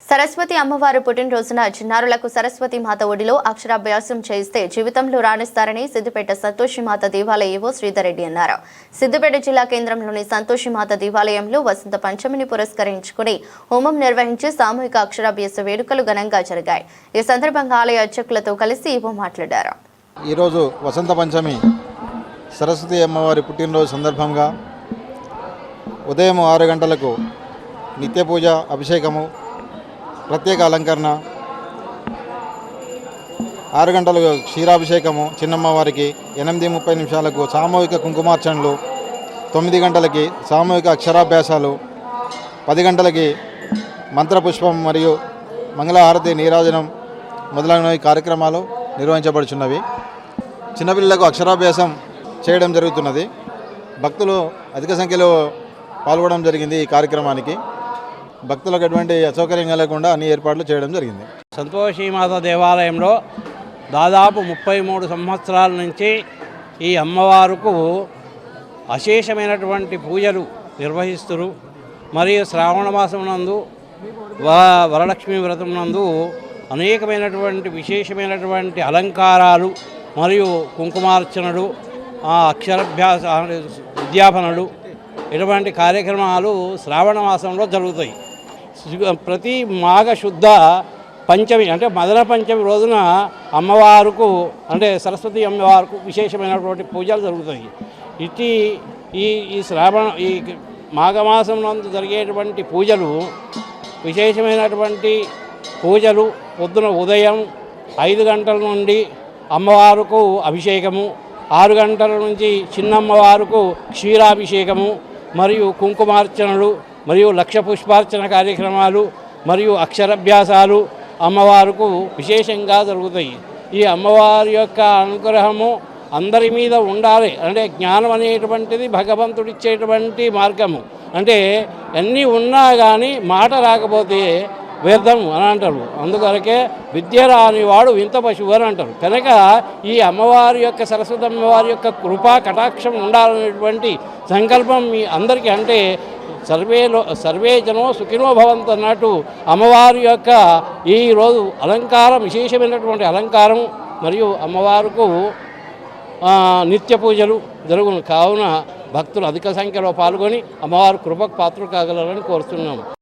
సరస్వతి అమ్మవారు పుట్టినరోజున చిన్నారులకు సరస్వతి మాత ఒడిలో అక్షరాభ్యాసం చేయిస్తే జీవితంలో రాణిస్తారని సిద్దిపేట సంతోషిమాత దేవాలయ ఈవో శ్రీధర్ రెడ్డి అన్నారు. సిద్దిపేట జిల్లా కేంద్రంలోని సంతోషిమాత దేవాలయంలో వసంత పంచమిని పురస్కరించుకుని హోమం నిర్వహించి సామూహిక అక్షరాభ్యాస వేడుకలు ఘనంగా జరిగాయి. ఈ సందర్భంగా ఆలయ అర్చకులతో కలిసి ఈవో మాట్లాడారు. ఈరోజు వసంత పంచమి సరస్వతి అమ్మవారి పుట్టినరోజు సందర్భంగా ఉదయం 6 గంటలకు నిత్య పూజ, అభిషేకము, ప్రత్యేక అలంకరణ, 6 గంటలకు క్షీరాభిషేకము చిన్నమ్మవారికి, 8:30 నిమిషాలకు సామూహిక కుంకుమార్చనలు, 9 గంటలకి సామూహిక అక్షరాభ్యాసాలు, 10 గంటలకి మంత్రపుష్పం మరియు మంగళహారతి నీరాజనం మొదలైన కార్యక్రమాలు నిర్వహించబడుచున్నవి. చిన్నపిల్లలకు అక్షరాభ్యాసం చేయడం జరుగుతున్నది. భక్తులు అధిక సంఖ్యలో పాల్గొనడం జరిగింది. ఈ కార్యక్రమానికి భక్తులకు ఎటువంటి అసౌకర్యం కలగకుండా అన్ని ఏర్పాట్లు చేయడం జరిగింది. సంతోషిమాత దేవాలయంలో దాదాపు 33 సంవత్సరాల నుంచి ఈ అమ్మవారుకు అశేషమైనటువంటి పూజలు నిర్వహిస్తున్నారు. మరియు శ్రావణ మాసం నందు వరలక్ష్మి వ్రతం నందు అనేకమైనటువంటి విశేషమైనటువంటి అలంకారాలు మరియు కుంకుమార్చనలు, అక్షరాభ్యాస విద్యాపనలు ఇటువంటి కార్యక్రమాలు శ్రావణ మాసంలో జరుగుతాయి. ప్రతి మాఘశుద్ధ పంచమి అంటే మదన పంచమి రోజున అమ్మవారుకు అంటే సరస్వతి అమ్మవారుకు విశేషమైనటువంటి పూజలు జరుగుతాయి. ఇటు ఈ మాఘమాసం నందు జరిగేటువంటి పూజలు విశేషమైనటువంటి పూజలు పొద్దున ఉదయం 5 గంటల నుండి అమ్మవారుకు అభిషేకము, 6 గంటల నుంచి చిన్నమ్మవారుకు క్షీరాభిషేకము మరియు కుంకుమార్చనలు మరియు లక్ష పుష్పార్చన కార్యక్రమాలు మరియు అక్షరాభ్యాసాలు అమ్మవారుకు విశేషంగా జరుగుతాయి. ఈ అమ్మవారి యొక్క అనుగ్రహము అందరి మీద ఉండాలి. అంటే జ్ఞానం అనేటువంటిది భగవంతుడిచ్చేటువంటి మార్గము. అంటే అన్నీ ఉన్నా కానీ మాట రాకపోతే వ్యర్థం అని అంటారు. అందుకొరకే విద్య రానివాడు వింత పశువు అని అంటారు. కనుక ఈ అమ్మవారి యొక్క సరస్వతి అమ్మవారి యొక్క కృపా కటాక్షం ఉండాలనేటువంటి సంకల్పం మీ అందరికీ, అంటే సర్వే జనో సుఖినో భవంతు అన్నట్టు అమ్మవారి యొక్క ఈరోజు అలంకారం విశేషమైనటువంటి అలంకారం మరియు అమ్మవారుకు నిత్య పూజలు జరుగును. కావున భక్తులు అధిక సంఖ్యలో పాల్గొని అమ్మవారి కృపకు పాత్రలు కాగలరని కోరుతున్నాము.